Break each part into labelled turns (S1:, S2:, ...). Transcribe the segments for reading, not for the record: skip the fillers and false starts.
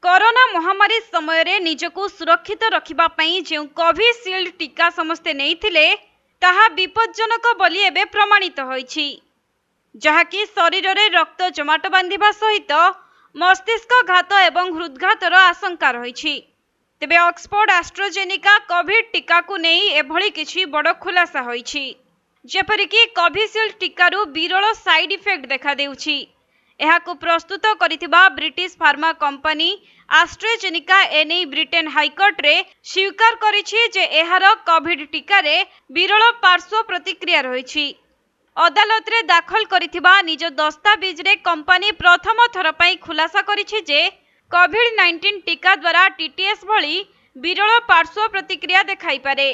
S1: Corona महामारी समय रे निजको सुरक्षित रखिबा पई जे कोविशील्ड टीका समस्ते नेइथिले ताहा विपज्जनक बोली एबे प्रमाणित होईछि, जहाकि शरीर रे रक्त जमाट बांधिबा सहित मस्तिष्क घात एवं हृदघातर आशंका रहिछि। तेबे ऑक्सफोर्ड एस्ट्राजेनेका कोविड टीका को नेई एभली किछि बड़ खुलासा होईछि, जेपरिकि कोविशील्ड टीकारु विरल साइड इफेक्ट देखा देउछि। एहाको प्रस्तुत करिथिबा ब्रिटिश फार्मा कंपनी एस्ट्राजेनेका एने ब्रिटेन हाईकोर्ट रे स्वीकार करिछि जे एहार कोविड टीका रे विरल पार्श्व प्रतिक्रिया रहिछि। अदालत रे दाखल करिथिबा निज दस्तावेज रे कंपनी प्रथम थर पई खुलासा करिछि जे कोविड-19 टीका द्वारा टीटीएस भली विरल पार्श्व प्रतिक्रिया देखाई पारे,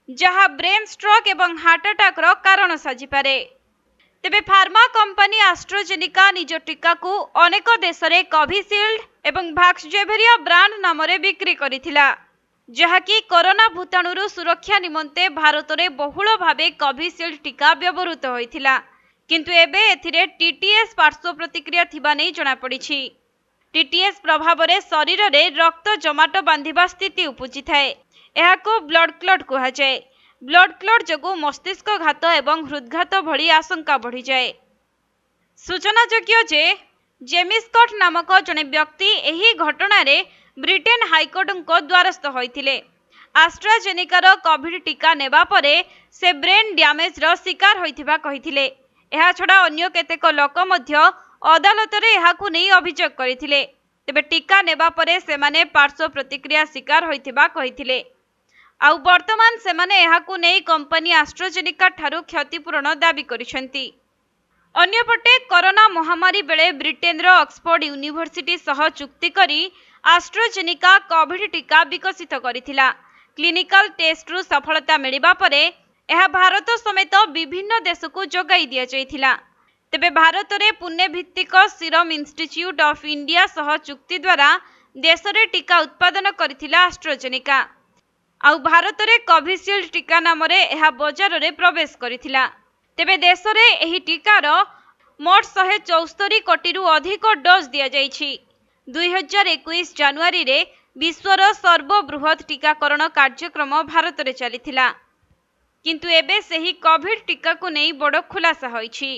S1: जहा ब्रेन स्ट्रोक एवं हार्ट अटैक रो कारण साजि पारे। तेबे फार्मा कंपनी एस्ट्राजेनेका निज टीका को अनेक देश रे कोविशील्ड एवं वैक्सजेवियर ब्रांड नाम रे बिक्री करिथिला, जहाकि कोरोना भूताणुरु सुरक्षा निमंते भारत रे बहुल भावे कोविशील्ड टीका व्यवहृत होइथिला, किंतु एबे एथिरे टीटीएस पार्श्व प्रतिक्रिया थिबा नै जणा पड़िछि। टीटीएस प्रभाव रे शरीर रे रक्त जमाट बांधिबा स्थिति उपजि थाए। एहाको ब्लड क्लॉट कहा जाए। ब्लड क्लॉट जगु मस्तिष्क घात एवं हृदघात भली आशंका बढ़ी जाए। सूचनायोग्य जे जेमी स्कॉट नामक जने व्यक्ति एही घटना रे ब्रिटेन हाईकोर्ट को द्वारस्थ होइथिले। एस्ट्राजेनेकार कोविड टीका नेबा परे से ब्रेन डैमेज रो शिकार होइथिबा कहिथिले। एहा छडा अन्य केतेक लोक मध्य अदालत रे एहाकु नै अभियोग करिथिले। तेबे टीका नेबा परे सेमाने पार्श्व प्रतिक्रिया शिकार होइथिबा कहिथिले। आउ वर्तमान सेमाने एहाकु नै कंपनी एस्ट्राजेनेका ठारू क्षतिपूरण दाबी करिसेंती। अन्यपटे कोरोना महामारी बेले ब्रिटेन रो ऑक्सफोर्ड यूनिवर्सिटी सह चुक्ति करी एस्ट्राजेनेका कोविड टीका विकसित करिथिला। क्लिनिकल टेस्ट रु सफलता मिलिबा परे एहा भारत समेत विभिन्न देश को जोगाई दिया जाइथिला। तेबे भारत रे पुणे भित्तिक सीरम इंस्टीट्यूट ऑफ इंडिया सह चुक्ति द्वारा देश रे टीका उत्पादन करिथिला एस्ट्राजेनेका। आउ भारत रे कोविशील्ड टीका नाम रे एहा बाजार रे प्रवेश करिथिला। तेबे देश रे एही टीकार मोट 174 कोटी रु अधिक डोज दिया जाइछि। 2021 जनवरी रे विश्वर सर्वबृहत टीकाकरण कार्यक्रम भारत रे चलिथिला, किंतु एबे सेही कोविड टीका को नै बड़ खुलासा होइछि।